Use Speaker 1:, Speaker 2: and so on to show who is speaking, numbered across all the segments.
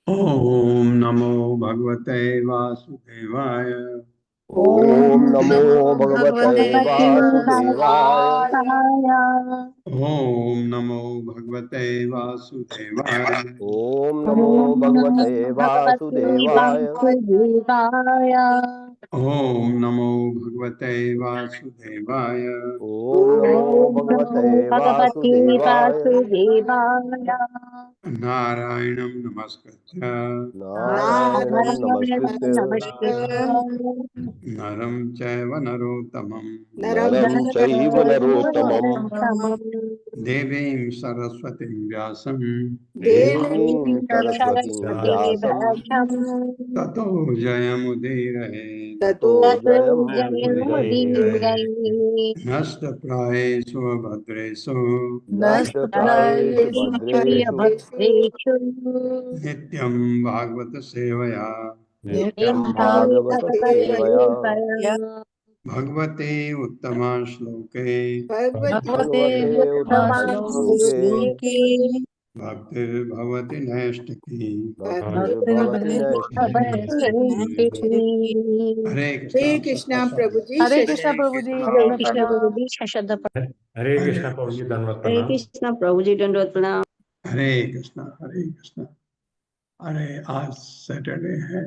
Speaker 1: ओम नमो भगवते वासुदेवाय।
Speaker 2: ओम नमो भगवते वासुदेवाय।
Speaker 1: ओम नमो भगवते वासुदेवाय।
Speaker 2: ओम नमो भगवते वासुदेवाय।
Speaker 1: ओम नमो भगवते वासुदेवाय।
Speaker 2: ओम नमो भगवते वासुदेवाय।
Speaker 1: नारायणं नमस्कृत्य
Speaker 2: नारायणं नमस्कृत्य
Speaker 1: नरं चैव नरोत्तमं
Speaker 2: नरं चैव नरोत्तमं
Speaker 1: देवीं सरस्वतीं व्यासं
Speaker 2: देवीं सरस्वतीं व्यासं
Speaker 1: ततो जयमुदीरये।
Speaker 2: ततो जयमुदीरये।
Speaker 1: नष्टप्रायेषु भद्रेषु
Speaker 2: नष्टप्रायेषु भद्रेषु
Speaker 1: नित्यं भागवत सेवया
Speaker 2: नित्यं भागवत सेवया
Speaker 1: भगवते उत्तमा श्लोके
Speaker 2: भगवते उत्तमश्लोके
Speaker 1: भक्तिर्भवति नैष्टिकी।
Speaker 2: भक्तिर्भवति नैष्ठिकी।
Speaker 1: हरे
Speaker 3: हरे कृष्णा प्रभु जी।
Speaker 4: हरे कृष्णा प्रभु जी, दंडवत प्रणाम।
Speaker 5: हरे कृष्णा प्रभु जी, दंडवत
Speaker 4: हरे
Speaker 5: प्रणाम।
Speaker 4: कृष्णा प्रभु जी, दंडवत प्रणाम।
Speaker 1: हरे कृष्णा हरे कृष्णा। अरे आज सैटरडे है,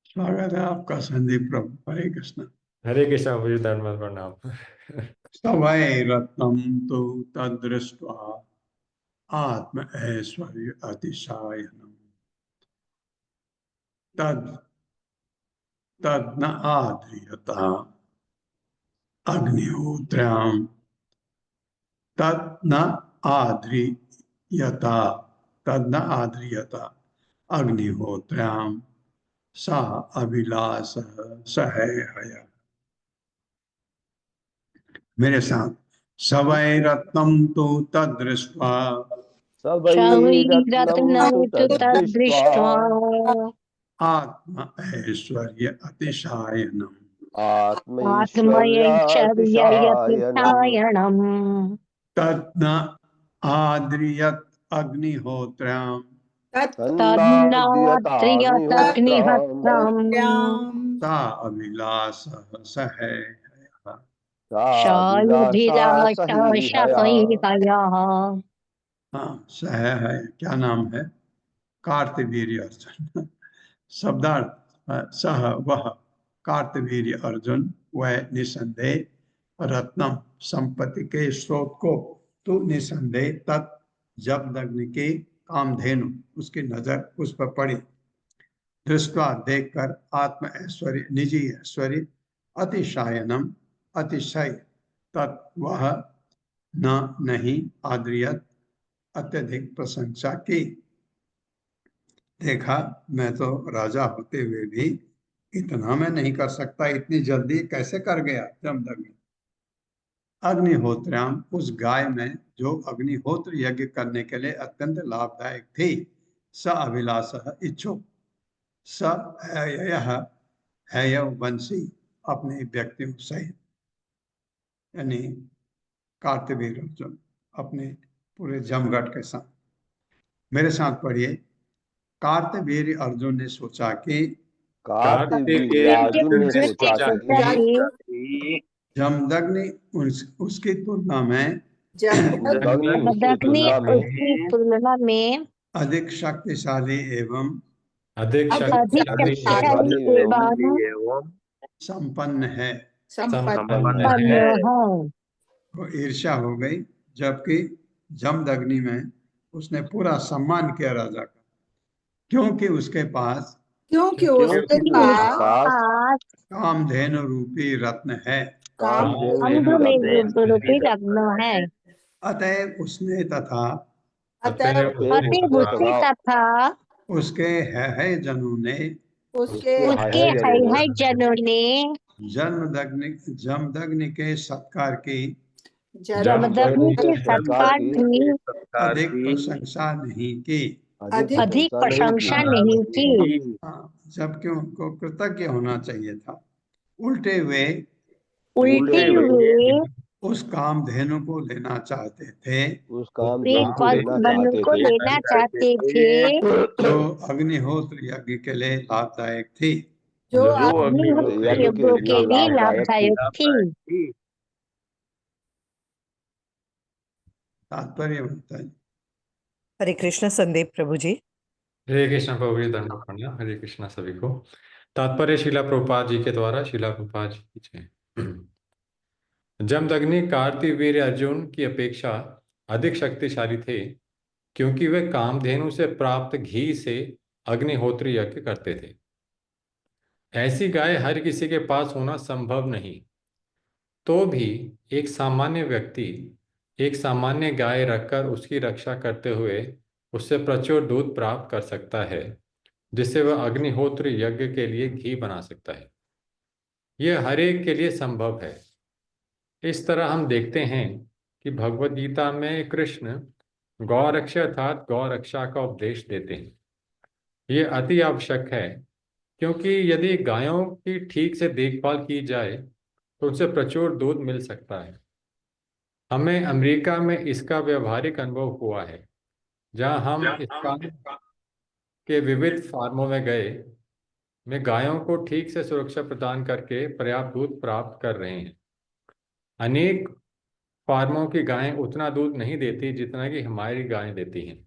Speaker 1: स्वागत है आपका संदीप प्रभु। हरे कृष्णा।
Speaker 5: हरे कृष्णा प्रभु जी, दंडवत प्रणाम।
Speaker 1: सवै रत्नं तु तदृष्ट्वा आत्म ऐश्वर्य अतिशायनम् तद तद न आद्रियता अग्निहोत्र्यां तद न आद्रियता अग्निहोत्र्यां सा अभिलाष सहेहय। मेरे साथ, सवै रत्नं तु तदृष्ट्वा
Speaker 2: सवै रत्नं तु तद्दृष्ट्वा
Speaker 1: आत्म ऐश्वर्य अतिशायनम्
Speaker 2: आत्मैश्वर्यातिशायनम्
Speaker 1: तद न आद्रियत अग्निहोत्र्यां
Speaker 2: तन्नाद्यताग्निहोत्राम्
Speaker 1: सा अभिलाष सहेहय।
Speaker 2: साभिलाषा सहीहया।
Speaker 1: हाँ, सह है, क्या नाम है? कार्तवीर्य अर्जुन। शब्दार्थ सह वह कार्तवीर्य अर्जुन, वह निसंदेह रत्नम संपत्ति के स्रोत को तो निसंदेह तत् जमदग्नि के कामधेनु उसकी नजर उस पर पड़ी, दृष्टवा देखकर आत्म ऐश्वर्य निजी ऐश्वर्य अतिशायनम अतिशय तत् वह न नहीं आद्रियत अत्यधिक प्रशंसा की। देखा, मैं तो राजा होते हुए भी इतना मैं नहीं कर सकता, इतनी जल्दी कैसे कर गया जमदग्नि। अग्निहोत्र्याम, उस गाय में जो अग्निहोत्र यज्ञ करने के लिए अत्यंत लाभदायक थी। स अभिलाष इच्छुक, स है वंशी, अपने व्यक्तियों सहित, यानी कार्तवीर अर्जुन अपने पूरे जमघट के साथ। मेरे साथ पढ़िए। कार्तवीर्य अर्जुन ने सोचा कि
Speaker 2: कार्तवीर्य अर्जुन ने सोचा कि
Speaker 1: जमदग्नि उसकी तुलना में
Speaker 2: जमदग्नि उसकी तुलना में
Speaker 1: अधिक शक्तिशाली एवं
Speaker 5: अधिक
Speaker 2: शक्तिशाली एवं
Speaker 1: संपन्न है।
Speaker 5: संपन्न
Speaker 2: है।
Speaker 1: वो ईर्ष्या हो गई, जबकि जमदग्नि में उसने पूरा सम्मान किया राजा का, क्योंकि उसके पास कामधेनु रूपी रत्न है।
Speaker 2: कामधेनु रूपी रत्न है।
Speaker 1: अतएव उसने तथा उसके है जनों ने जमदग्नि के सत्कार की अधिक प्रशंसा नहीं की। हाँ, जबकि उनको कृतज्ञ होना चाहिए था। उल्टे हुए उस कामधेनु को लेना चाहते थे, जो अग्निहोत्र यज्ञ के लिए लाभदायक थी। तात्पर्य होता है।
Speaker 6: हरे कृष्ण संदीप प्रभु जी।
Speaker 5: हरे कृष्णा प्रभु जी दंडवत प्रणाम। हरे कृष्णा सभी को। तात्पर्य शिला प्रभुपाद जी के द्वारा। शिला प्रभुपाद जी की जय। जमदग्नि कार्तिवीर्य अर्जुन की अपेक्षा अधिक शक्तिशाली थे, क्योंकि वे कामधेनु से प्राप्त घी से अग्निहोत्री यज्ञ करते थे। ऐसी गाय हर किसी के पास होना संभव नहीं, तो भी एक सामान्य व्यक्ति एक सामान्य गाय रखकर उसकी रक्षा करते हुए उससे प्रचुर दूध प्राप्त कर सकता है, जिससे वह अग्निहोत्र यज्ञ के लिए घी बना सकता है। यह हर एक के लिए संभव है। इस तरह हम देखते हैं कि भगवद गीता में कृष्ण गौरक्षा अर्थात गौरक्षा का उपदेश देते हैं। यह अति आवश्यक है, क्योंकि यदि गायों की ठीक से देखभाल की जाए तो उनसे प्रचुर दूध मिल सकता है। हमें अमेरिका में इसका व्यवहारिक अनुभव हुआ है, जहां हम इस काम के विविध फार्मों में गए में गायों को ठीक से सुरक्षा प्रदान करके पर्याप्त दूध प्राप्त कर रहे हैं। अनेक फार्मों की गायें उतना दूध नहीं देती जितना कि हमारी गायें देती हैं,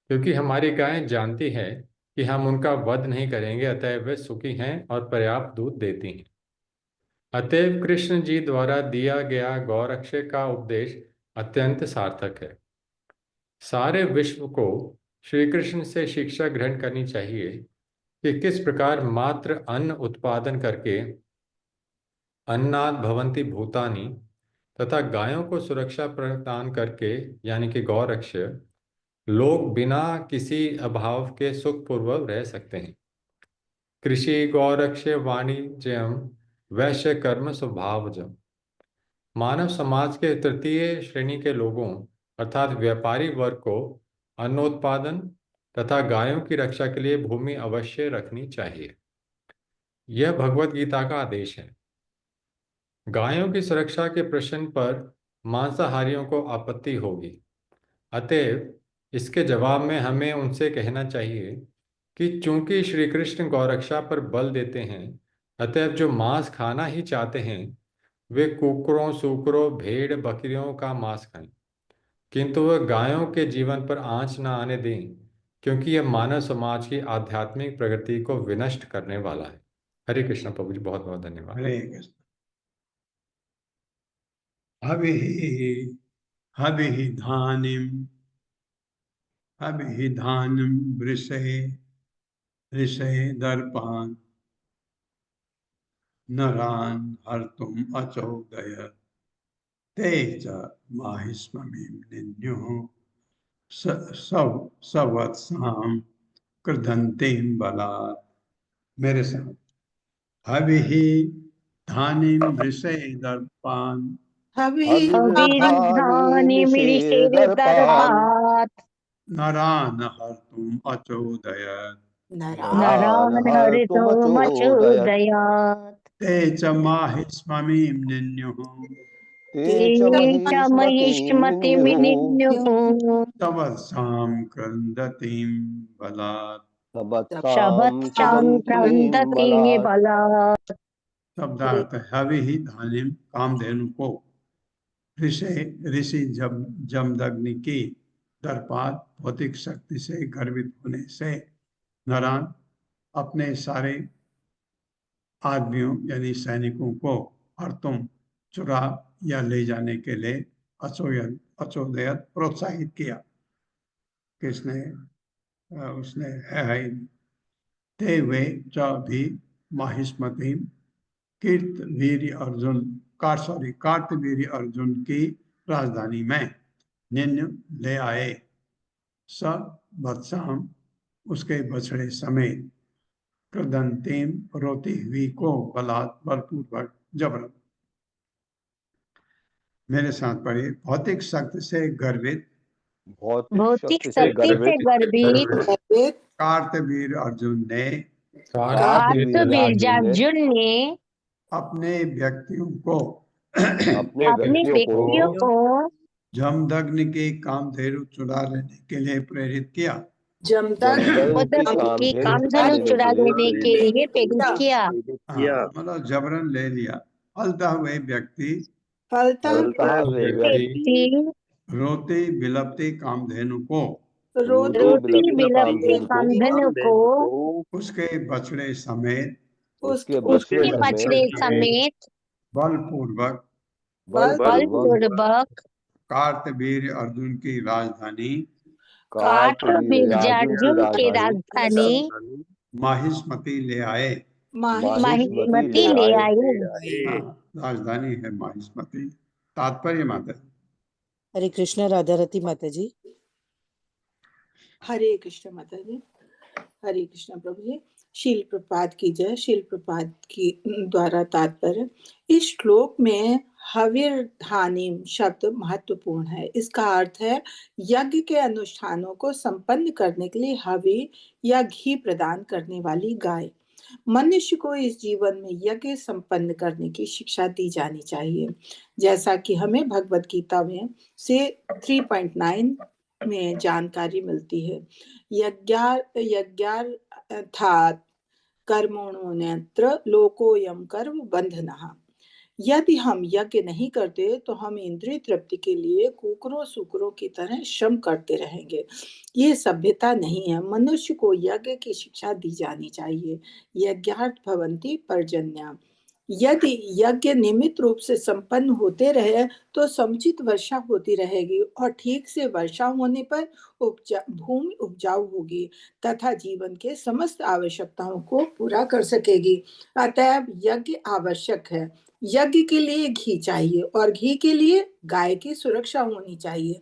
Speaker 5: क्योंकि हमारी गायें जानती हैं कि हम उनका वध नहीं करेंगे, अतः वे सुखी हैं और पर्याप्त दूध देती हैं। अतएव कृष्ण जी द्वारा दिया गया गौरक्षा का उपदेश अत्यंत सार्थक है। सारे विश्व को श्री कृष्ण से शिक्षा ग्रहण करनी चाहिए कि किस प्रकार मात्र अन्न उत्पादन करके अन्नाद भवन्ति भूतानि तथा गायों को सुरक्षा प्रदान करके यानी कि गौरक्षा लोग बिना किसी अभाव के सुखपूर्वक रह सकते हैं। कृषि गौरक्षा वाणिज्यम वैश्य कर्म स्वभावजम। मानव समाज के तृतीय श्रेणी के लोगों अर्थात व्यापारी वर्ग को अन्नोत्पादन तथा गायों की रक्षा के लिए भूमि अवश्य रखनी चाहिए। यह भगवत गीता का आदेश है। गायों की सुरक्षा के प्रश्न पर मांसाहारियों को आपत्ति होगी, अतएव इसके जवाब में हमें उनसे कहना चाहिए कि चूंकि श्री कृष्ण गौरक्षा पर बल देते हैं, अतएव जो मांस खाना ही चाहते हैं वे कुकरों सूकरों भेड़ बकरियों का मांस खाएं, किंतु वह गायों के जीवन पर आंच न आने दें, क्योंकि यह मानव समाज की आध्यात्मिक प्रगति को विनष्ट करने वाला है। हरे कृष्ण प्रभु जी, बहुत बहुत धन्यवाद।
Speaker 1: हरे कृष्ण। हविः धान्यं ऋषये दर्पान् नरान् हर्तुम् अचोदयत् ते च माहिष्ममीं निन्युः सवत्सां कृधन्तीं बलात्। मेरे साथ। हविः धान्यं ऋषये दर्पान्
Speaker 2: अभिधानि मिरिषे दर्पात्
Speaker 1: नरान् हर्तुम् अचोदयत्
Speaker 2: नरान् हरितोमचोदयात्
Speaker 1: ते च माहिष्ममीं निन्युः
Speaker 2: ते च महिष्मतिमिनिन्युः
Speaker 1: तवत्सां क्रन्दतीं बलात्।
Speaker 2: शबत्सां क्रन्दति बलात्।
Speaker 1: शब्दार्थ हविः धान्यं कामधेनु को ऋषि जमदग्नि की दर्पात भौतिक शक्ति से गर्वित होने से नरान अपने सारे आदमियों यानी सैनिकों को हरतुम चुरा या ले जाने के लिए अचोदयत प्रोत्साहित किया। किसने? उसने है ते वे च भी माहिष्मति कार्तवीर्य अर्जुन की राजधानी में निन्य ले आए। स वत्साम उसके बछड़े समेत कृदंतीम रोती हुई को बलपूर्वक जबरन। मेरे साथ पढ़िए। भौतिक शक्ति से गर्वित
Speaker 2: भौतिक शक्ति से गर्भित
Speaker 1: कार्तवीर अर्जुन ने
Speaker 2: कार्तवीर्यार्जुन ने
Speaker 1: अपने व्यक्तियों को
Speaker 2: अपने व्यक्तियों को
Speaker 1: जमदग्नि के कामधेनु चुरा लेने के लिए प्रेरित किया।
Speaker 2: की कामधेनु चुरा लेने के लिए प्रेरित किया।
Speaker 1: मतलब जबरन ले लिया। फलतः वे व्यक्ति रोते बिलपते कामधेनु को
Speaker 3: रोती
Speaker 2: रोती
Speaker 3: बिलपते
Speaker 2: बिलपते कामधेनु को
Speaker 1: उसके बछड़े समेत
Speaker 3: उसके
Speaker 2: उसके बछड़े समेत
Speaker 1: बलपूर्वक
Speaker 2: बलपूर्वक
Speaker 1: कार्तवीर्य अर्जुन की राजधानी
Speaker 2: कार्तवीर्यार्जुन की राजधानी
Speaker 1: माहिष्मति ले आए।
Speaker 2: माहिष्मति ले आए।
Speaker 1: हाँ, राजधानी है माहिष्मति। तात्पर्य माता
Speaker 6: हरे कृष्ण राधा रति माता जी।
Speaker 3: हरे कृष्ण माता जी। हरे कृष्ण प्रभु जी। शील प्रपात की जय। शील प्रपात की द्वारा तात्पर्य, इस श्लोक में हविर्धानीम शब्द महत्वपूर्ण है। इसका अर्थ है यज्ञ के अनुष्ठानों को संपन्न करने के लिए हवि या घी प्रदान करने वाली गाय। मनुष्य को इस जीवन में यज्ञ संपन्न करने की शिक्षा दी जानी चाहिए, जैसा कि हमें भगवत गीता में से 3.9 में जानकारी मिलती है। यज्ञार्थात् कर्मणोऽन्यत्र लोकोऽयं कर्म बंधनः। यदि हम यज्ञ नहीं करते तो हम इंद्रिय तृप्ति के लिए कुकरों सुकरों की तरह श्रम करते रहेंगे। ये सभ्यता नहीं है। मनुष्य को यज्ञ की शिक्षा दी जानी चाहिए। यज्ञार्थ भवन्ति पर्जन्या। यदि यज्ञ नियमित रूप से संपन्न होते रहे तो समुचित वर्षा होती रहेगी और ठीक से वर्षा होने पर भूमि उपजाऊ होगी तथा जीवन के समस्त आवश्यकताओं को पूरा कर सकेगी। अतएव यज्ञ आवश्यक है। यज्ञ के लिए घी चाहिए और घी के लिए गाय की सुरक्षा होनी चाहिए।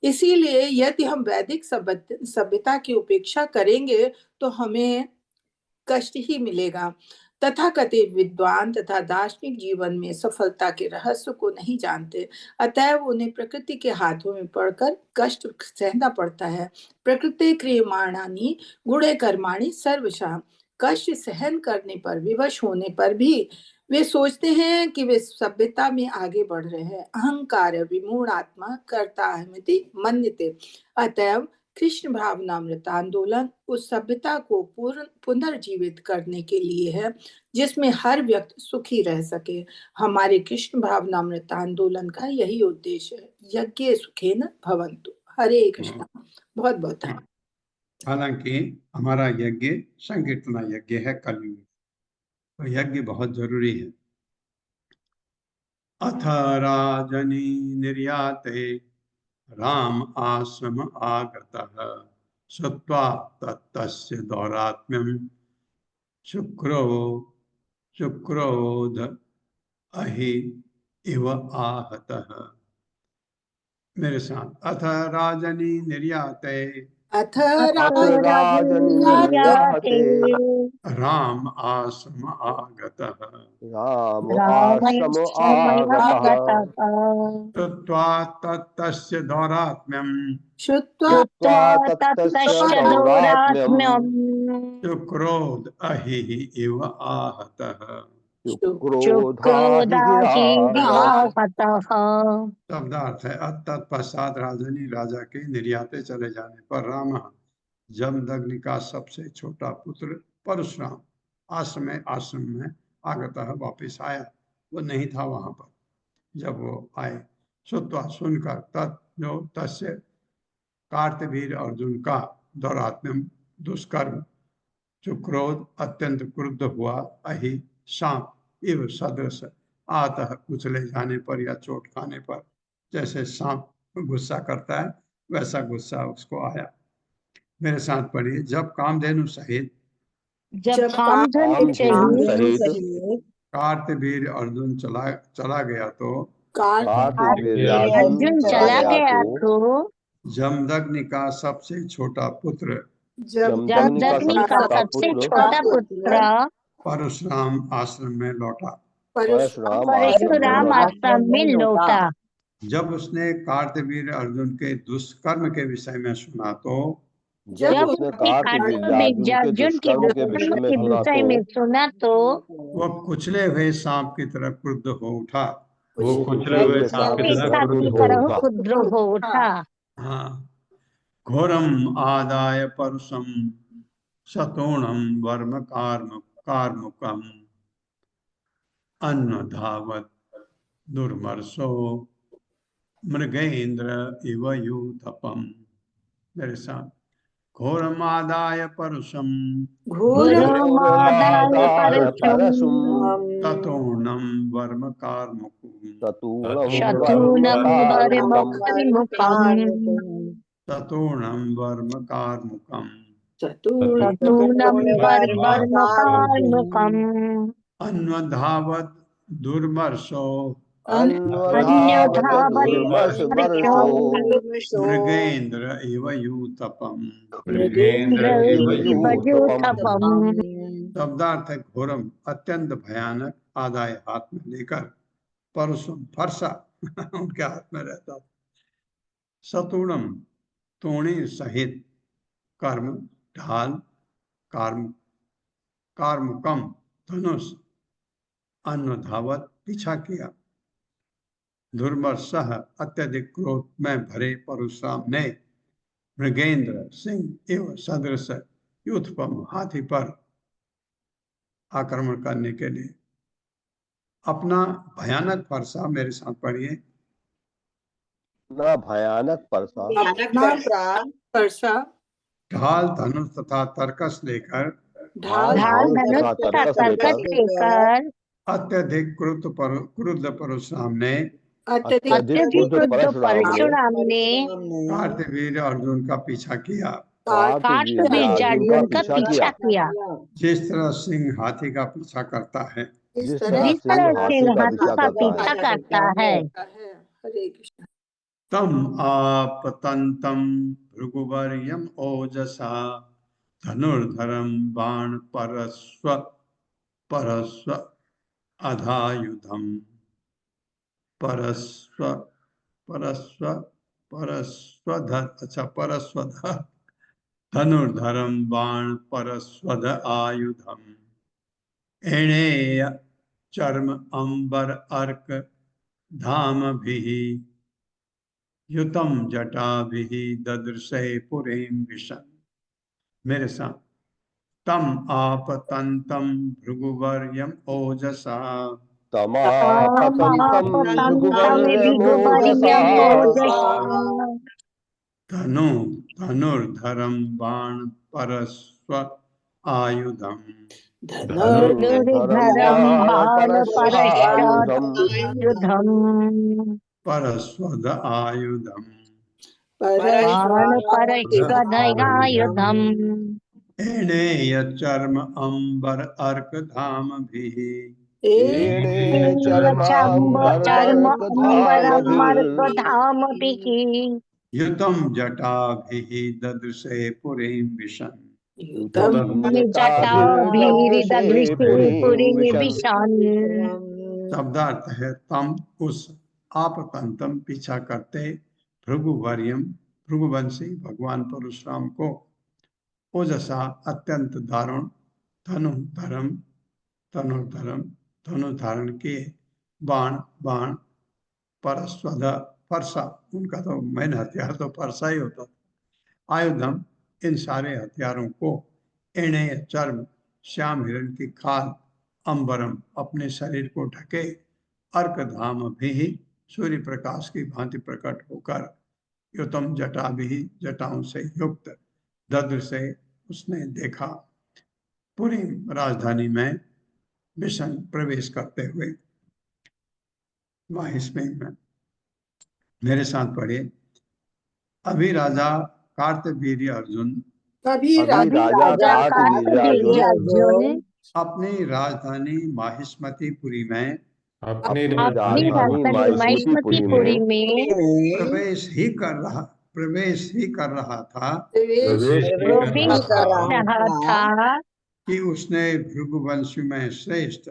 Speaker 3: इसीलिए यदि हम वैदिक सभ्यता की उपेक्षा करेंगे तो हमें कष्ट ही मिलेगा। तथाकथित विद्वान तथा दार्शनिक जीवन में सफलता के रहस्य को नहीं जानते, अतएव उन्हें प्रकृति के हाथों में पड़कर कष्ट सहना पड़ता है। प्रकृति क्रियमाणानि गुणे कर्माणि सर्वशः। कष्ट सहन करने पर, विवश होने पर भी वे सोचते हैं कि वे सभ्यता में आगे बढ़ रहे हैं। अहंकार विमूढ़ आत्मा कर्ता अहमिति मन्यते। अतएव कृष्ण भावनामृत आंदोलन उस सभ्यता को पुनर्जीवित करने के लिए है जिसमें हर व्यक्ति सुखी रह सके। हमारे कृष्ण भावनामृत आंदोलन का यही उद्देश्य है। यज्ञ सुखेन भवन्तु। हरे कृष्ण। बहुत बहुत धन्यवाद।
Speaker 1: हालांकि हमारा यज्ञ संकीर्तना यज्ञ है कलयुग, तो यज्ञ बहुत जरूरी है। अथ राजनी निर्याते राम आश्रम आगतः श्रुत्वा तस्य दौरात्म्यं शुक्रोध अहि इव आहतः। मेरे साथ। अथ राजनी निर्याते
Speaker 3: अथ
Speaker 2: राजनीयाते
Speaker 1: राम आश्रम आगतः
Speaker 2: रामाश्रमागतः
Speaker 1: श्रुत्वा तस्य दौरात्म्यं
Speaker 2: श्रुत्वा ततश्च दौरात्म्यं
Speaker 1: शुक्रोध अहि इव आहतः।
Speaker 2: शुक्रोधाहिर्वाहतः।
Speaker 1: शब्दार्थ है तत्पश्चात राजनी राजा के निर्याते चले जाने पर राम जमदग्नि का सबसे छोटा पुत्र परशुराम आश्रम में आगतः वापिस आया। वो नहीं था वहां पर जब वो आए। श्रुत्वा सुनकर जो तस्य कार्तवीर अर्जुन का दौरात्म्यम दुष्कर्म, जो क्रोध अत्यंत क्रुद्ध हुआ, अहि सांप इव सदृश आतः कुचले जाने पर या चोट खाने पर जैसे सांप गुस्सा करता है वैसा गुस्सा उसको आया। मेरे साथ पढ़िए। जब कामधेनु सहित कार्तवीर अर्जुन चला गया तो
Speaker 2: अर्जुन चला गया तो
Speaker 1: जमदग्नि का सबसे छोटा पुत्र
Speaker 2: जमदग्नि का सबसे छोटा पुत्र
Speaker 1: परशुराम आश्रम में लौटा।
Speaker 2: परशुराम आश्रम में लौटा।
Speaker 1: जब उसने कार्तवीर अर्जुन के दुष्कर्म के विषय में सुना तो
Speaker 2: जब उसने कार्तवीर अर्जुन के दुष्कर्म के विषय में सुना तो
Speaker 1: वह कुचले हुए सांप की तरह क्रुद्ध हो उठा।
Speaker 5: वो कुचले हुए सांप की तरह
Speaker 2: क्रुद्ध हो उठा।
Speaker 1: हाँ। घोरम आदाय परसम शतोणम वर्म कार्मुकम अन्न धावत दुर्मर्शो मृगेन्द्र इव यूथपम, मेरे साथ, घोरमादाय परुषम
Speaker 2: घोरमादाय परशुम
Speaker 1: ततोर्णम वर्म कार्मुकम्
Speaker 2: शतूनं वर्मकर्मुकम्
Speaker 1: ततोर्णम वर्म कार्मुकम्
Speaker 2: शतूनं वर्मकर्मुकम्
Speaker 1: अन्वधावत दुर्मर्शो
Speaker 2: अन्यधावत् वर्षो
Speaker 1: मृगेन्द्र इव यूथपम।
Speaker 5: मृगेन्द्र इव
Speaker 2: यूथपम्
Speaker 1: शब्दार्थ है घोरम, अत्यंत भयानक, आदाय हाथ में लेकर, परसुम फरसा उनके हाथ में रहता था, सतुणम तोणी सहित, कर्म ढाल, कार्म कार्मुकम धनुष, अन्वधावत पीछा किया, दुर्मर्षः अत्यधिक क्रोध में भरे परशुराम ने, मृगेंद्र सिंह एवं सदृश यूथपम हाथी पर आक्रमण करने के लिए अपना भयानक फरसा, मेरे साथ पढ़िए,
Speaker 7: अपना भयानक
Speaker 3: परसा
Speaker 1: ढाल धनुष तथा तर्कस लेकर
Speaker 2: ढाल धनुष तथा तर्कस लेकर
Speaker 1: अत्यधिक क्रुद्ध परशुराम ने
Speaker 2: अत्यधिक क्रुद्ध परशुराम ने
Speaker 1: कार्तवीर्य अर्जुन का पीछा किया।
Speaker 2: कार्तवीर्य अर्जुन का पीछा किया।
Speaker 1: जिस तरह सिंह हाथी का पीछा करता है,
Speaker 2: जिस तरह सिंह हाथी का पीछा करता है,
Speaker 3: हरे कृष्ण।
Speaker 1: तम आपतंतम भृगुवर्यम ओजसा धनुर्धरम बाण परस्व परस्व अधायुधम परस्व परस्व परस्वधर, अच्छा परस्वधर, धनुर्धरम बाण परस्वध आयुधम एणेय चर्म अंबर अर्क धाम भी युतम जटा भी ददृशे पुरीम विशन, मेरे साथ, तम आपतंतम भृगुवर्यम ओजसा, धनुर्धरम बाण परस्व आयुधम
Speaker 2: धनुर्धरम बाण
Speaker 1: परस्वध आयुधम
Speaker 2: बाण परस्वधायुधम
Speaker 1: एणेय चर्म अंबर अर्क धाम भी
Speaker 2: चर्म अंबरमर्कधाम
Speaker 1: युतम जटा भी ददृशे पुरीम विशन, शब्दार्थ है तम उस, आपतंतम पीछा करते, भृगुवर्यम भृगुवंशी भगवान परशुराम को, ओजसा अत्यंत दारुण, धनुर्धरम धनुर्धरम धनु धारण किए, बाण बाण परस्वध परसा, उनका तो मेन हथियार तो परसा ही होता था, आयुधम इन सारे हथियारों को, एणेय चर्म श्याम हिरण की खाल, अंबरम अपने शरीर को ढके, अर्क धाम भी सूर्य प्रकाश की भांति प्रकट होकर, युतम जटा भी जटाओं से युक्त, दद्र से उसने देखा, पूरी राजधानी में विषण प्रवेश करते हुए, माहिष्मय में, मेरे साथ पढ़िए, अभी राजा कार्तवीर्य अर्जुन अपनी राजधानी माहिष्मतीपुरी में
Speaker 5: अपनी
Speaker 2: राजधानी माहिष्मतीपुरी में
Speaker 1: प्रवेश ही कर रहा था कि उसने भृगुवंश में श्रेष्ठ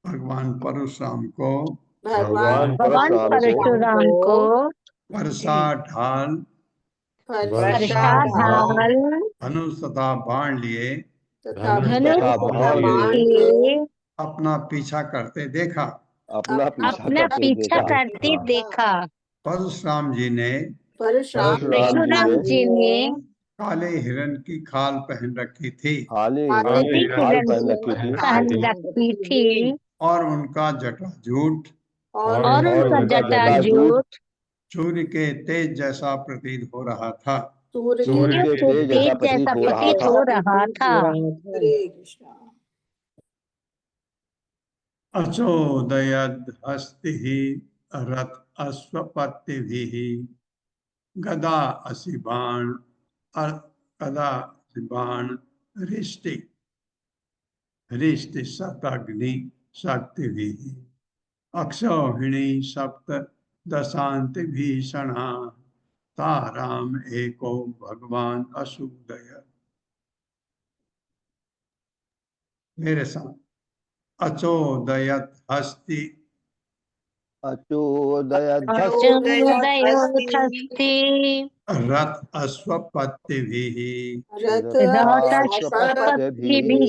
Speaker 1: भगवान परशुराम को वर्षा ढाल धनुष तथा बाण लिए अपना पीछा करते देखा। परशुराम जी ने काले हिरण की खाल पहन रखी थी, और उनका जटाजूट
Speaker 3: और
Speaker 2: और उनका जटाजूट
Speaker 1: सूर्य के तेज जैसा प्रतीत हो रहा था।
Speaker 3: सूर्य
Speaker 2: सूर्य
Speaker 3: के
Speaker 2: के तेज जैसा प्रतीत हो रहा था।
Speaker 3: हरे कृष्णा।
Speaker 1: अचोदयद हस्ति रथ अश्वपत्तिभिः गदा असिबाण गदा असिबाण रिष्टि रिष्टि शताग्नि शक्तिभिः अक्षौहिणी सप्त दशांति भीषणा ताराम एको भगवान असुदय। मेरे साथ अचोदयत हस्ति
Speaker 2: अचोदयोत्थस्ति
Speaker 1: रथ अश्वपत्तिभिः
Speaker 2: रथाश्वपत्तिभिः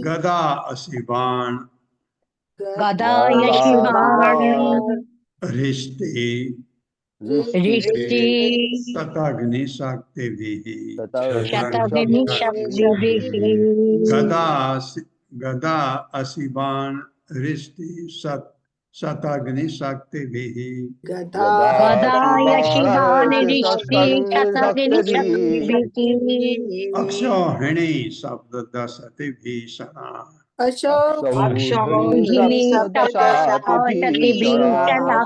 Speaker 1: गदा असिबाण
Speaker 2: गदायशिवान्
Speaker 1: रिष्टि
Speaker 2: रिष्टि
Speaker 1: शताग्नि शक्तिभिः
Speaker 2: शताग्निशक्तिभिः
Speaker 1: गदा असिबाण रिष्टि शताग्नि शक्तिभिः
Speaker 2: गदायशिवान् रिष्टि शताग्निशक्तिभिः
Speaker 1: अक्षौहिणी शब्द दशति भीषणा
Speaker 2: अक्षौहिणी सप्तशतीभीषणा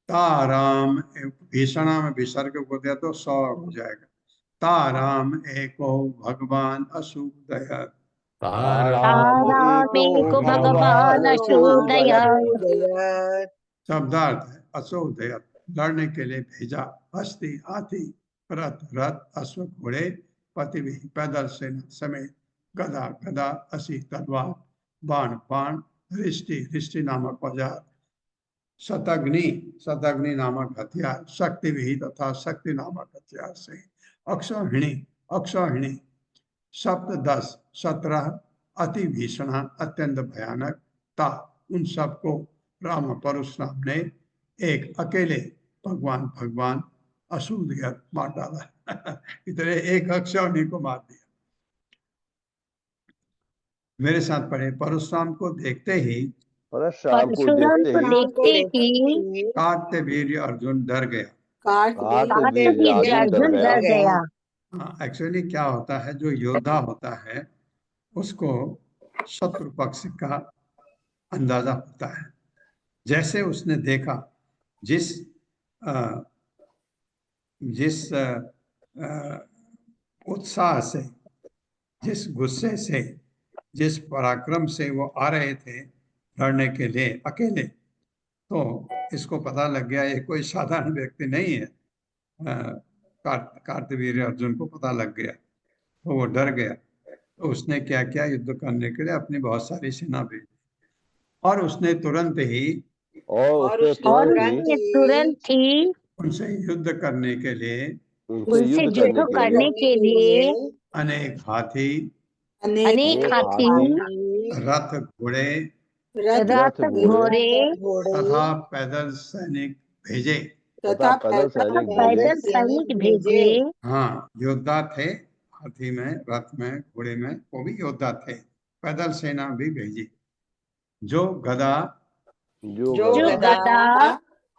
Speaker 1: ताराम भीषणा में विसर्ग को दिया तो 100 हो जाएगा। ताराम एको भगवान असुदय।
Speaker 2: तारामेको भगवान असुदय।
Speaker 1: शब्दार्थ है असुदय लड़ने के लिए भेजा। हस्ती हाथी रथ रथ अश्व घोड़े पति भी पैदल सेना समेत गदा गदा असी तलवार बाण बाण रिष्टि रिष्टि नामक औजार शताग्नि शताग्नि नामक हथियार शक्ति भी तथा शक्ति नामक हथियार से अक्षौहिणी अक्षौहिणी सप्त 10 17 अति भीषण अत्यंत भयानक था। उन सबको राम परशुराम ने एक अकेले भगवान असूदयत मार डाला। इतने एक अक्षौहिणी को मार दिया। मेरे साथ पढ़े परशुराम को देखते ही कार्तवीर्य अर्जुन डर गया।
Speaker 2: अर्जुन डर गया।
Speaker 1: एक्चुअली क्या होता है जो योद्धा होता है उसको शत्रु पक्ष का अंदाजा होता है। जैसे उसने देखा जिस उत्साह से जिस गुस्से से जिस पराक्रम से वो आ रहे थे लड़ने के लिए अकेले, तो इसको पता लग गया ये कोई साधारण व्यक्ति नहीं है। कार्तवीर्य अर्जुन को पता लग गया तो वो डर गया। तो उसने क्या किया, युद्ध करने के लिए अपनी बहुत सारी सेना भेजी और उसने तुरंत ही उनसे युद्ध करने के लिए अनेक हाथी रथ घोड़े तथा पैदल सैनिक भेजे। हाँ, योद्धा थे हाथी में, रथ में, घोड़े में, वो भी योद्धा थे। पैदल सेना भी भेजी जो गदा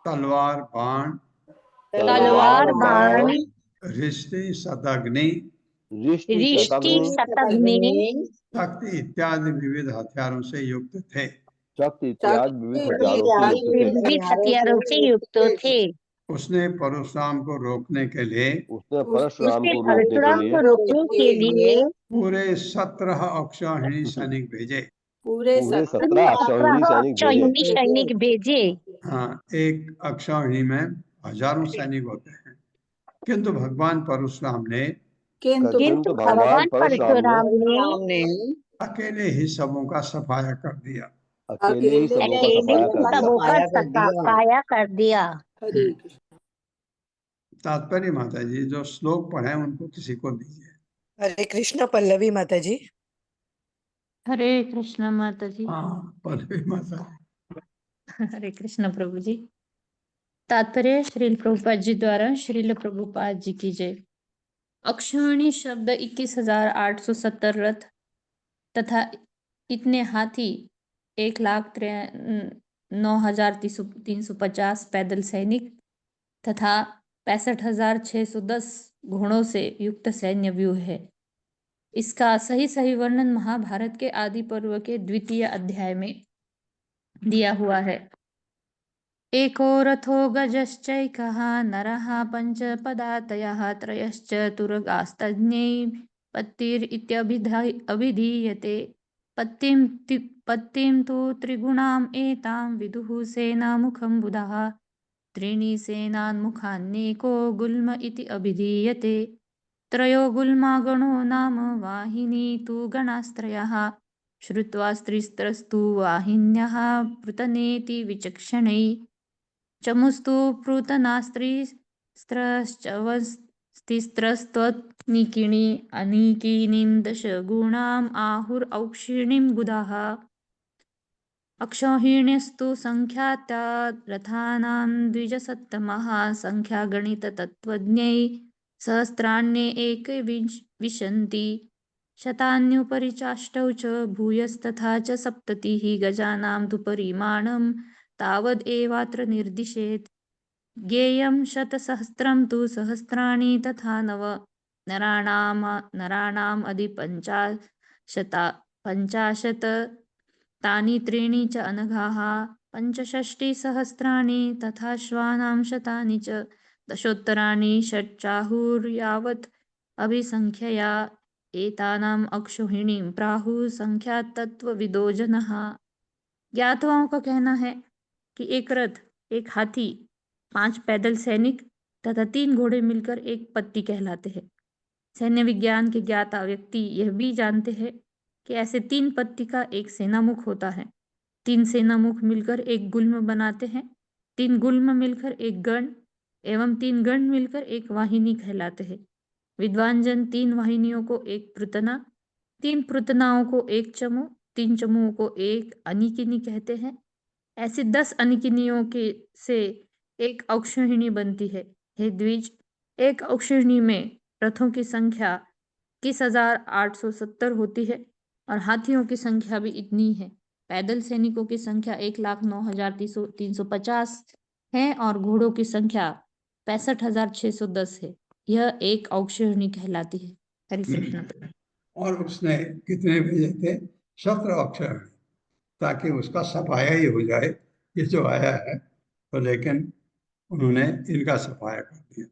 Speaker 1: तलवार बाण रिष्टि शताग्नि शक्ति इत्यादि विविध हथियारों से युक्त थे। उसने परशुराम को रोकने के लिए पूरे 17 अक्षौहिणी सैनिक भेजे।
Speaker 2: सैनिक भेजे।
Speaker 1: हाँ, एक अक्षौहिणी में हजारों सैनिक होते हैं, किंतु भगवान परशुराम ने अकेले ही सबों का सफाया कर दिया।
Speaker 2: कर दिया।
Speaker 1: तात्पर्य माता जी जो श्लोक पढ़े उनको किसी को दीजिए।
Speaker 6: हरे कृष्ण पल्लवी माता जी।
Speaker 8: हरे कृष्ण माता जी।
Speaker 1: हाँ, पल्लवी माता जी।
Speaker 8: हरे कृष्ण प्रभु जी। तात्पर्य श्रील प्रभुपाद जी द्वारा श्रील प्रभुपाद जी की जय। अक्षौहिणी शब्द 21,870 रथ तथा इतने हाथी 1,09,350 पैदल सैनिक तथा 65,610 घोड़ों से युक्त सैन्य व्यूह है। इसका सही वर्णन महाभारत के आदि पर्व के 2य अध्याय में दिया हुआ है। एको रथो गजश्चैकः नरः पंचपदातयः त्रयश्च तुरगास्तज्ञै पत्तिरित्यभिधीयते। पत्तिं तु त्रिगुणाम् एतां विदुः सेनामुखं बुधः। त्रीणि सेनान्मुखान्नेको गुल्म इति अभिधीयते। त्रयो गुल्मा गणो नाम वाहिनी तु गणास्त्रयः। श्रुत्वा स्त्रीस्त्रस्तु वाहिन्यः पृतनेति विचक्षणै। चमुस्तु पृतनास्त्रीस्त्रश्चवस्तिस्त्रस्त्वनिकिणी अनिकिनीं दशगुणाम् आहुरौक्षिणीं बुधाः। अक्षौहिण्यस्तु संख्याता रथानां द्विजसत्तमः। संख्यागणिततत्त्वज्ञै सहस्राण्ये एकविंशन्ति। शतान्युपरि चाष्टौ च भूयस्तथा च सप्ततिः। गजानां तु परिमाणं तावदेवात्र निर्दिशेत्। ज्ञेयं शतसहस्रं तु सहस्राणि तथा नव। नराणाम् अधि 50 तानि त्रीणि च अनघाः। 65 तथा श्वानां शतानि च। दशोत्तराणि षट्चाहुर्यावत् अभिसंख्यया। एतानाम् अक्षौहिणीं प्राहुः संख्यातत्त्वविदो जनः। ज्ञातवाओं का कहना है कि एक रथ, एक हाथी, 5 पैदल सैनिक तथा 3 घोड़े मिलकर एक पत्ती कहलाते हैं। सैन्य विज्ञान के ज्ञाता व्यक्ति यह भी जानते हैं कि ऐसे 3 पत्ती का एक सेनामुख होता है। 3 सेनामुख मिलकर एक गुल्म बनाते हैं। 3 गुल्म मिलकर एक गण एवं 3 गण मिलकर एक वाहिनी कहलाते हैं। विद्वान जन 3 वाहिनियों को एक पृतना, 3 पृतनाओं को एक चमू, 3 चमुओं को एक अनिकिनी कहते हैं। ऐसे 10 अनिकिनियों के से एक अक्षौहिणी बनती है। हे द्विज, एक अक्षौहिणी में रथों की संख्या 21,870 होती है और हाथियों की संख्या भी इतनी है। पैदल सैनिकों की संख्या 1,09,350 है और घोड़ों की संख्या 65,610 है। यह एक अक्षौहिणी कहलाती है। हरि कृष्ण।
Speaker 1: और उसने कितने भेजे थे? 17 अक्षर, ताकि उसका सफाया ही हो जाए ये जो आया है। तो लेकिन उन्होंने इनका सफाया कर दिया।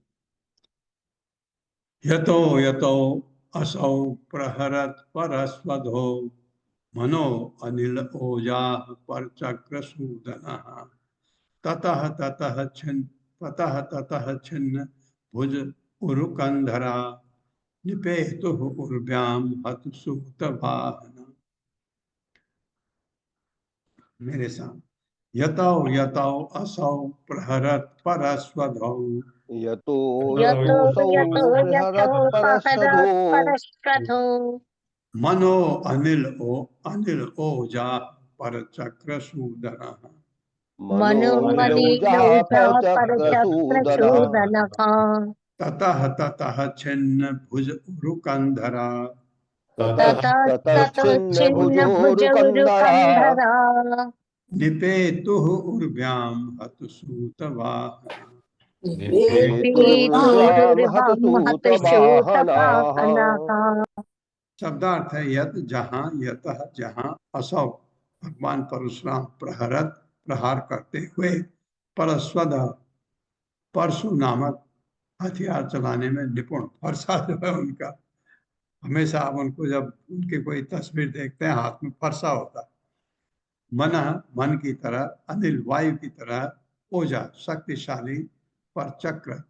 Speaker 1: यतो यतो असौ प्रहरत परस्वधो मनो अनिल ओजा परचक्रसूदनः। ततः छिन्न भुज उरुकंधरा निपेतुः उर्व्याम हतसूतवाहन। मेरे साथ यतो यतो असौ प्रहरत परस्वधौ।
Speaker 7: यतो
Speaker 2: यतो
Speaker 7: यतोऽसौ
Speaker 2: यतो
Speaker 7: प्रहरत
Speaker 2: परस्परधो
Speaker 1: मनो अनिल ओजा परचक्रसूदनः।
Speaker 2: मनो
Speaker 7: मनोऽनिलौजा
Speaker 2: परचक्रसूदनः।
Speaker 1: ततः छिन्न भुज उरुकंधरा।
Speaker 7: ततः छिन्न भुजोरुकन्धरा।
Speaker 1: निपेतुः उर्व्याम हतसूतवाहन। शब्दार्थ है यत जहाँ, यतः जहाँ, असौ भगवान परशुराम प्रहरत प्रहार करते हुए, परस्वध परशु नामक हथियार चलाने में निपुण। फरसा जो है उनका, हमेशा आप उनको जब उनकी कोई तस्वीर देखते हैं हाथ में फरसा होता है। मन की तरह, अनिल वायु की तरह, ओजा शक्तिशाली, पर चक्र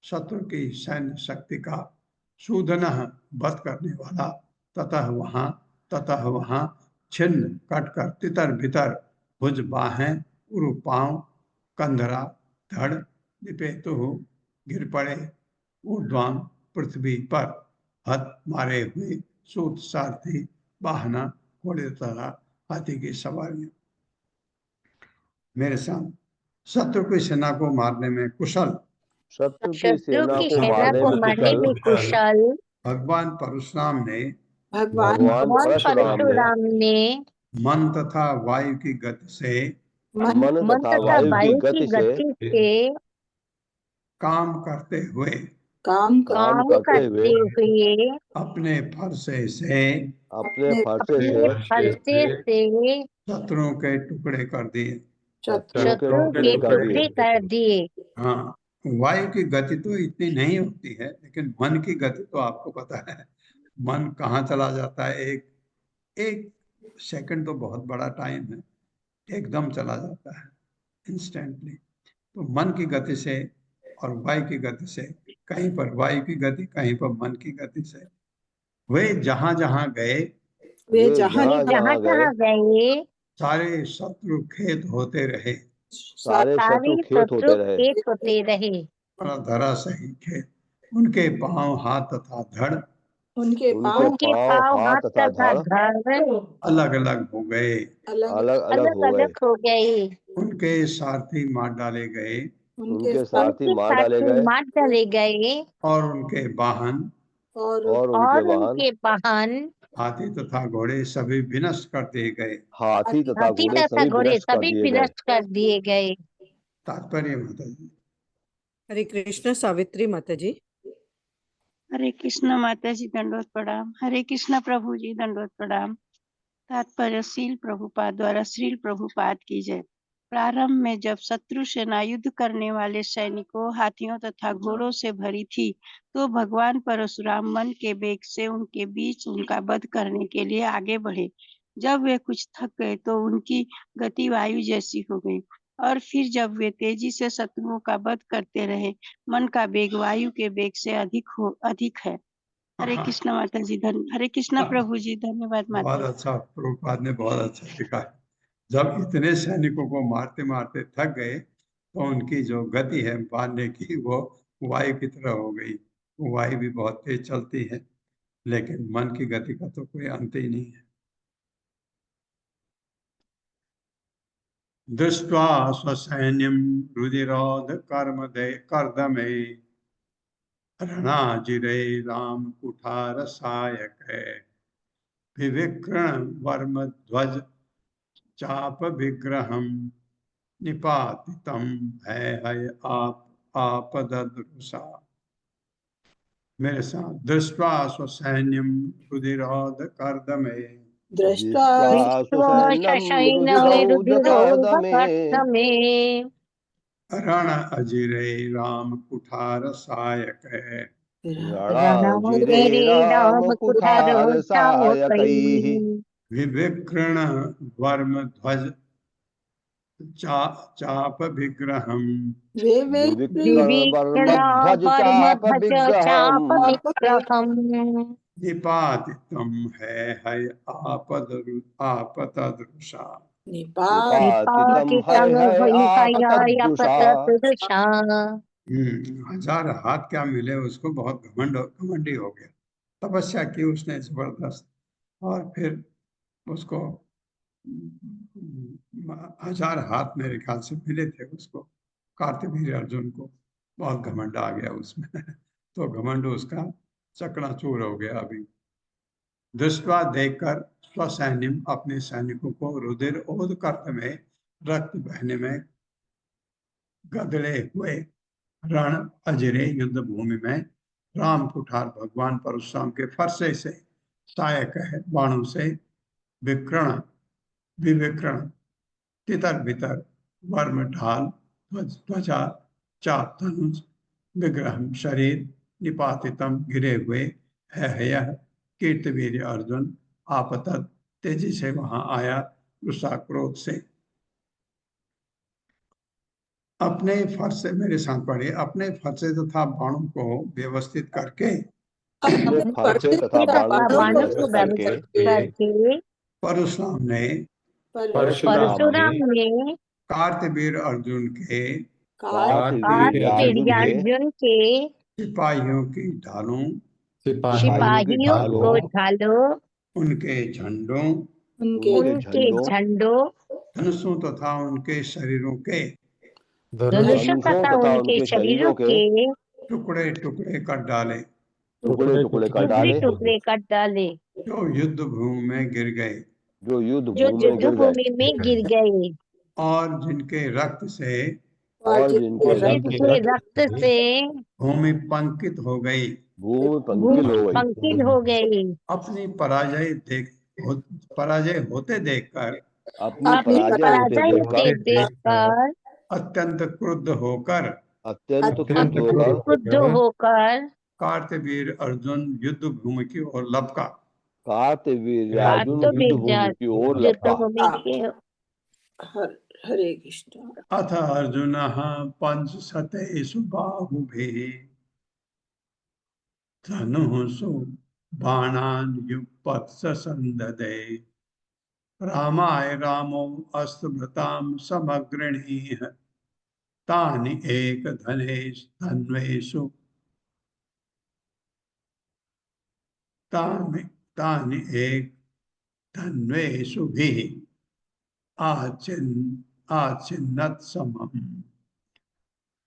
Speaker 1: शत्रु की सैन्य शक्ति का, सूदन वध करने वाला, ततः वहां छिन्न कटकर, तितर भीतर, भुज बाहें, उरु पांव, कंधरा धड़, निपेतु गिर पड़े, ऊर्ध्वाम पृथ्वी पर, हत मारे हुए, सूत सारथी, वाहना घोड़े तथा हाथी की सवारियां। मेरे साथ शत्रु की सेना को मारने में कुशल,
Speaker 7: शत्रु की
Speaker 2: शत्रु
Speaker 7: सेना
Speaker 2: की
Speaker 7: को
Speaker 2: सेना
Speaker 7: मारने
Speaker 2: को
Speaker 7: में
Speaker 2: मारने में कुशल
Speaker 1: भगवान परशुराम ने
Speaker 3: भगवान
Speaker 7: भगवान
Speaker 2: भगवान
Speaker 7: परशुराम ने
Speaker 1: मन तथा वायु की गति से
Speaker 7: मन
Speaker 2: मन
Speaker 7: तथा
Speaker 2: तथा
Speaker 7: वायु की
Speaker 2: वायु की
Speaker 7: गति से
Speaker 2: गति से
Speaker 1: काम करते हुए
Speaker 3: काम
Speaker 7: काम
Speaker 2: काम
Speaker 7: करते हुए
Speaker 2: करते हुए
Speaker 1: अपने फरसे से
Speaker 7: अपने फरसे
Speaker 2: अपने
Speaker 7: से
Speaker 2: फरसे से
Speaker 1: शत्रुओं के टुकड़े कर दिए।
Speaker 3: शत्रु
Speaker 2: शत्रु के टुकड़े कर दिए।
Speaker 1: हाँ, वायु की गति तो इतनी नहीं होती है, लेकिन मन की गति तो आपको पता है, मन कहाँ चला जाता है। एक सेकंड तो बहुत बड़ा टाइम है, एकदम चला जाता है इंस्टेंटली। तो मन की गति से और वायु की गति से, कहीं पर वायु की गति, कहीं पर मन की गति से वे जहां जहां गए,
Speaker 3: वे जहाँ
Speaker 7: जहाँ
Speaker 2: जहाँ जहाँ गए
Speaker 1: सारे शत्रु खेत होते रहे।
Speaker 7: सारे
Speaker 2: सारे
Speaker 7: शत्रु खेत
Speaker 2: शत्रु
Speaker 7: होते रहे।
Speaker 2: खेत होते रहे।
Speaker 1: बड़ा धराशायी खेत। उनके पांव, हाथ तथा धड़
Speaker 3: उनके
Speaker 7: उनके
Speaker 3: पांव
Speaker 2: उनके
Speaker 7: पांव,
Speaker 2: पाँव
Speaker 7: हाथ
Speaker 2: हाथ
Speaker 7: तथा
Speaker 2: तथा
Speaker 7: धड़
Speaker 2: धड़
Speaker 1: अलग अलग हो गए।
Speaker 3: अलग
Speaker 7: अलग अलग
Speaker 2: अलग
Speaker 7: हो गए।
Speaker 2: अलग हो गए।
Speaker 1: उनके सारथी मार डाले गए
Speaker 3: उनके
Speaker 7: उनके सारथी
Speaker 2: उनके
Speaker 7: मार डाले
Speaker 2: साथी
Speaker 7: गए
Speaker 2: मार डाले गए
Speaker 1: और उनके वाहन,
Speaker 3: और
Speaker 7: और उनके
Speaker 2: और
Speaker 7: वाहन,
Speaker 2: उनके वाहन,
Speaker 1: हाथी तथा घोड़े सभी विनष्ट कर दिए गए।
Speaker 7: हाथी तथा
Speaker 2: हाथी
Speaker 7: घोड़े
Speaker 2: तथा
Speaker 7: सभी
Speaker 2: घोड़े
Speaker 7: विनष्ट कर
Speaker 2: सभी
Speaker 7: दिए गए।
Speaker 2: विनष्ट कर दिए गए।
Speaker 1: तात्पर्य माता जी।
Speaker 6: हरे कृष्ण सावित्री माता जी।
Speaker 9: हरे कृष्ण माता जी दंडवत प्रणाम। हरे कृष्ण प्रभु जी दंडवत प्रणाम। तात्पर्य श्रील प्रभुपाद द्वारा श्रील प्रभुपाद की जय। प्रारंभ में जब शत्रु सेना युद्ध करने वाले सैनिकों, हाथियों तथा घोड़ों से भरी थी, तो भगवान परशुराम मन के वेग से उनके बीच उनका वध करने के लिए आगे बढ़े। जब वे कुछ थक गए तो उनकी गति वायु जैसी हो गई, और फिर जब वे तेजी से शत्रुओं का वध करते रहे, मन का वेग वायु के वेग से अधिक है। हरे कृष्ण माता जी हरे कृष्ण प्रभु जी, धन्यवाद
Speaker 1: बहुत
Speaker 9: माता जी।
Speaker 1: अच्छा, प्रभुपाद ने बहुत अच्छा लिखा है। जब इतने सैनिकों को मारते मारते थक गए, तो उनकी जो गति है मारने की, वो वायु की तरह हो गई। वायु भी बहुत तेज चलती है, लेकिन मन की गति का तो कोई अंत ही नहीं है। दृष्ट्वा स्वसैन्यं रुधिरोध कर्दमे रणाजिरे राम कुठार सायक विविक्रण वर्म ध्वज चाप विग्रहम निपातितम है आपददृशा। मेरे साथ, दृष्ट्वा स्वसैन्यम रुधिरोध कर्दमे,
Speaker 3: दृष्टा
Speaker 7: सुसैन्यं रुधिरौध कर्दमे
Speaker 1: रण अजिरे राम कुठार सायक
Speaker 7: रणाजिरे राम कुठार सायकैः
Speaker 1: विविक्रण वर्म ध्वज चाप विग्रहम
Speaker 7: विविक्रणवर्मध्वज चाप विग्रहम्
Speaker 1: निपातितम है आपतदृशा।
Speaker 7: निपातितम है आपतदृशा।
Speaker 1: हजार हाथ क्या मिले उसको, बहुत घमंडी हो गया। तपस्या की उसने जबरदस्त, और फिर उसको हजार हाथ मेरे ख्याल से मिले थे उसको, कार्तवीर्य अर्जुन को। बहुत घमंड आ गया उसमें तो घमंड उसका चकनाचूर हो गया। अभी दृष्टवा देखकर स्वसैन्यम अपने सैनिकों को रुधिर ओध करते में, रक्त बहने में गदले हुए रण अजरे युद्ध भूमि में राम कुठार भगवान परशुराम के फरसे से सहायक है बाणों से विकर्ण विविकर्ण तितर बितर वर्म ढाल ध्वजा चाप धनुष विग्रह शरीर निपातितम गिरे हुए है यह कीर्तवीर अर्जुन आपतत तेजी से वहां आया गुस्सा क्रोध से। अपने फरसे, मेरे साथ पढ़िए, अपने फरसे तथा बाणों को व्यवस्थित करके,
Speaker 7: अपने फरसे तथा बाणों को
Speaker 2: बाणों को
Speaker 7: व्यवस्थित करके
Speaker 2: करके
Speaker 1: परशुराम ने
Speaker 2: परशुराम ने
Speaker 1: कार्तवीर अर्जुन के
Speaker 7: कार्तवीर्य
Speaker 2: अर्जुन के
Speaker 1: सिपाहियों की ढालों,
Speaker 2: सिपाहियों को ढालों,
Speaker 1: उनके झंडों,
Speaker 2: उनके झंडों,
Speaker 1: धनुषों तथा उनके शरीरों के
Speaker 2: धनुषों तथा उनके शरीरों के
Speaker 1: टुकड़े टुकड़े कर डाले।
Speaker 7: टुकड़े टुकड़े कर
Speaker 2: टुकड़े
Speaker 7: डाले,
Speaker 2: टुकड़े कर डाले,
Speaker 1: जो युद्ध भूमि में गिर गए
Speaker 7: जो युद्ध
Speaker 2: जो
Speaker 7: भूमि में
Speaker 2: युद्ध
Speaker 7: गिर गए,
Speaker 2: भूमि में गिर गए,
Speaker 1: और जिनके रक्त से
Speaker 7: और जिनके रक्त
Speaker 2: जिनके
Speaker 7: से
Speaker 2: रक्त से
Speaker 1: भूमि पंकित हो गई,
Speaker 7: भूमि पंकिल
Speaker 2: भूमि
Speaker 7: हो गई,
Speaker 2: पंकिल हो गई,
Speaker 1: अपनी पराजय होते देखकर
Speaker 7: अपनी
Speaker 2: अपनी
Speaker 7: पराजय होते
Speaker 2: पराजय
Speaker 7: देखकर
Speaker 2: होते देखकर
Speaker 1: अत्यंत क्रुद्ध होकर
Speaker 7: अत्यंत क्रुद्ध होकर
Speaker 2: क्रुद्ध होकर
Speaker 1: कार्तवीर अर्जुन युद्ध भूमि की ओर लपका।
Speaker 7: कार्तवीर्य अर्जुन युद्ध भूमि की ओर
Speaker 2: युद्ध
Speaker 7: लपका।
Speaker 2: भूमि के
Speaker 3: हरे कृष्ण।
Speaker 1: अथ अर्जुनः पंचशतेषु बाहुभिः धनुषु बाणान् युगपत् सन्ददे रामाय रामो अस्त्रभृतां समग्रणीः तानि धन्वेषु एक धन्वेषुभिः आचिन्नत् समम्।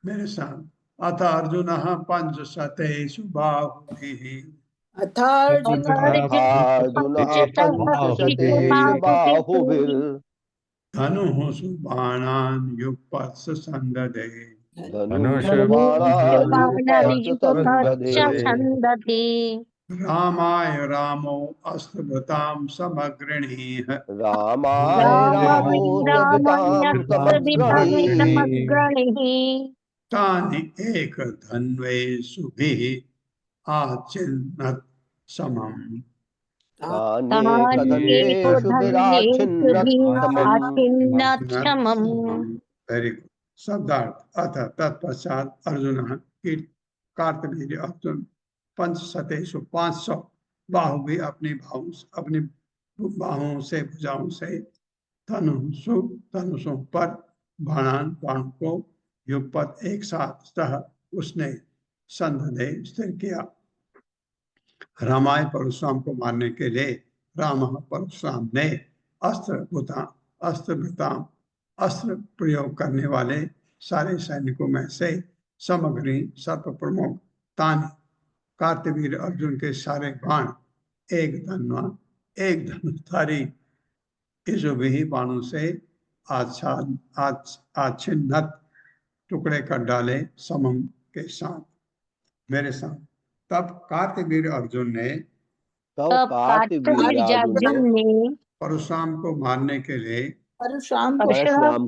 Speaker 1: मेरे साथ अथ अर्जुनः पंचशतेषु बाहुभिः
Speaker 7: अर्जुनः पंचशतेषु बाहुभिर्
Speaker 1: धनुषु बाणान् युगपत् सन्ददे
Speaker 7: धनुषु बाणान् युगपत् सन्ददे
Speaker 1: रामाय रामो अस्त्रभृतां समग्रणीः
Speaker 7: रामाय रामोऽस्त्रभृतां समग्रणीः
Speaker 1: तानि एक धन्वेषुभिः आचिन्नत् समम्। Very good. शब्दार्थ अथ तत्पश्चात अर्जुन कार्तवीर्य अर्जुन पंचशतेषु 500 बाहु भी अपनी बाहों से भुजाओं से धनुषों पर बाणों को युगपत एक साथ सह उसने संधे स्थिर किया। रामाय परशुराम को मारने के लिए राम परशुराम ने अस्त्र प्रयोग करने वाले सारे सैनिकों में से समग्री सर्प प्रमुख तानि कार्तवीर अर्जुन के सारे बाण एक धनुषधारी इस भी बाणों से आच्छिन्नत टुकड़े कर डाले समम के साथ, मेरे साथ। तब कार्तवीर अर्जुन ने परशुराम को मारने के लिए
Speaker 2: परशुराम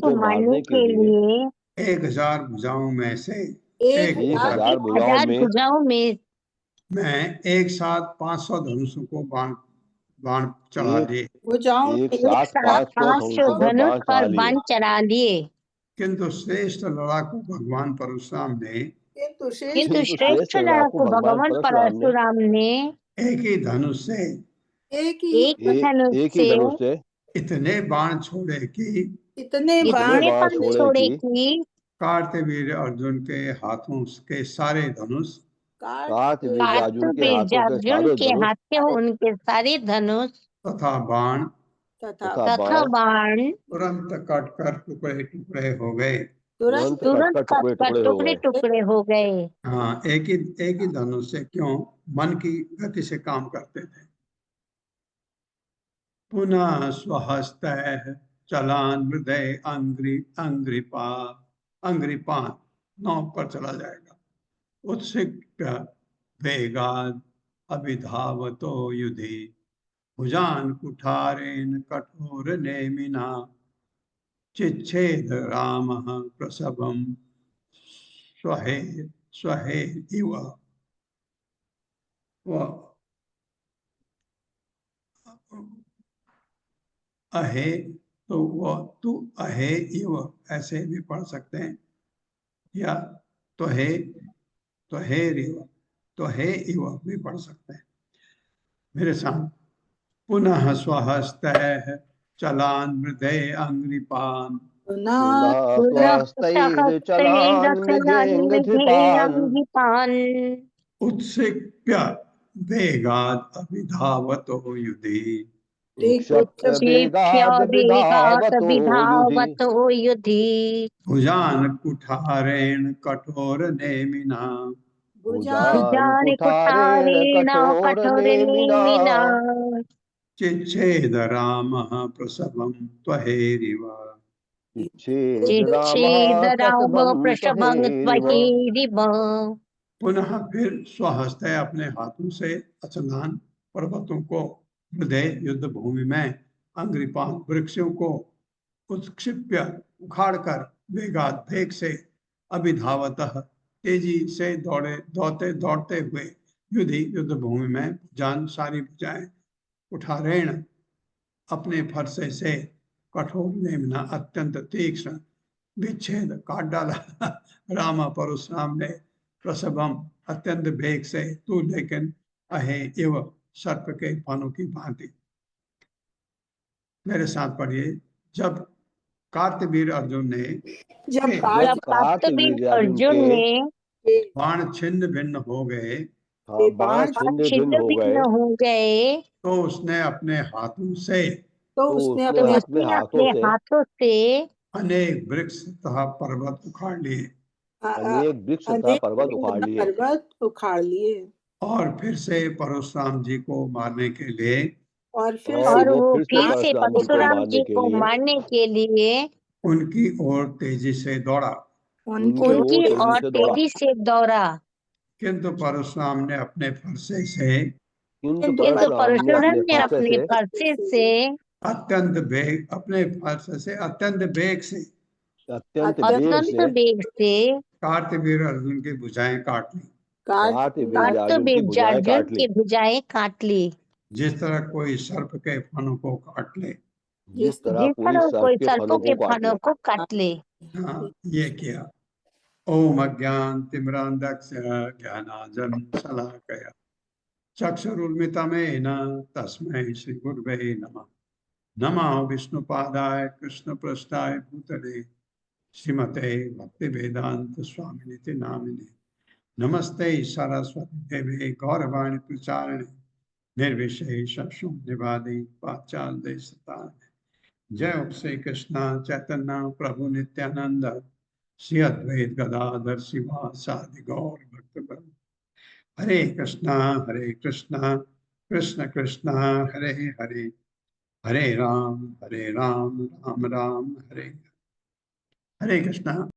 Speaker 2: को मारने के लिए
Speaker 1: 1000 भुजाओं में से
Speaker 7: 1000
Speaker 2: भुजाओं में
Speaker 1: मैं एक साथ 500 धनुषों को बाण चढ़ा दिए।
Speaker 2: एक साथ 500 धनुष पर बाण चढ़ा दिए।
Speaker 1: किंतु श्रेष्ठ लड़ाकू भगवान परशुराम ने एक ही धनुष से इतने बाण छोड़े कि कार्तवीर अर्जुन के हाथों के सारे धनुष
Speaker 2: उनके सारे धनुष
Speaker 1: तथा बाण तुरंत कटकर टुकड़े टुकड़े हो गए।
Speaker 2: टुकड़े हो गए।
Speaker 1: हाँ, एक ही धनुष से क्यों मन की गति से काम करते थे। पुनः स्वहस्तैः चलान हृदय अंग्रिपान 9 पर चला जाएगा। उत्सिक्य वेगाद अभिधावतो युधि भुजान कुठारेण कठोर नेमिना चिच्छेद रामः प्रसभं स्वहे इव। अहे तो वह तू अहे इव ऐसे भी पढ़ सकते हैं, या तो हे इव भी पढ़ सकते हैं। मेरे साथ पुनः स्वहस्तैः चलान हृदय अंग्रिपान उत्सिक्य वेगाद अभिधावतो युधि भुजान कुठारेण कठोर नेमिना
Speaker 7: भुजान् कुठारेण कठोरनेमिना
Speaker 1: चिच्छेद रामः प्रसवं त्वहेरिव।
Speaker 7: चिच्छेद रामः
Speaker 4: प्रसभं
Speaker 7: त्वहेरिव।
Speaker 4: त्वहेरिव।
Speaker 1: पुनः फिर स्वहस्ते अपने हाथों से अचलान पर्वतों को, हृदय युद्ध भूमि में अंग्रिपान वृक्षों को उत्क्षिप्य उखाड़कर वेगात वेग से अभिधावतः तेजी से दौड़ते हुए युद्ध भूमि में जान सारी भुजाएं उठारेण अपने फरसे से कठोर नेमना अत्यंत तीक्ष्ण विच्छेद काट डाला रामा परशुराम ने प्रसभम अत्यंत वेग से, तू लेकिन अहे इव सर्प के फनों की भांति। मेरे साथ पढ़िए। जब कार्तवीर अर्जुन ने
Speaker 3: जब
Speaker 4: जब कार्तवीर अर्जुन ने
Speaker 1: बाण छिन्न भिन्न हो गए,
Speaker 7: बाण छिन्न हो गए,
Speaker 4: हो गए,
Speaker 1: तो उसने अपने हाथों से
Speaker 3: उसने
Speaker 4: अपने हाथों से
Speaker 1: अनेक वृक्ष तथा पर्वत उखाड़ लिए
Speaker 7: अनेक वृक्ष तथा पर्वत उखाड़ लिए
Speaker 1: और फिर से परशुराम जी को मारने के लिए
Speaker 3: और फिर
Speaker 4: वो फिर से परशुराम जी को मारने के लिए
Speaker 1: उनकी ओर तेजी से दौड़ा।
Speaker 4: उनकी ओर तेजी से दौड़ा।
Speaker 1: किंतु परशुराम ने अपने फरसे से अत्यंत वेग से कार्तवीर अर्जुन की भुजाएं काट ली।
Speaker 4: कार्तवीर अर्जुन की भुजाएं काट ली।
Speaker 1: जिस तरह कोई सर्प के फनों को काट ले,
Speaker 7: जिस तरह कोई
Speaker 4: सर्पों के फनों को काट ले।
Speaker 1: हाँ, ये किया। ओम अज्ञानतिमिरान्धस्य ज्ञानाञ्जनशलाकया चक्षुरुन्मिलितं तस्मै श्रीगुरवे नमः। नमः विष्णुपादाय कृष्णपृष्ठाय भूतले श्रीमते भक्तिवेदांत स्वामिनिति नामिने। नमस्ते सरस्वती देवे गौरवाणी प्रचारिणे निर्विशेष शून्यवादी पाश्चात्य देशतारिणे। जय श्री कृष्ण चैतन्य प्रभु नित्यानंद श्री अद्वैत गदाधर शिवासादि गौर भक्तवृंद। हरे कृष्णा कृष्ण कृष्ण हरे हरे, हरे राम राम राम हरे हरे कृष्णा।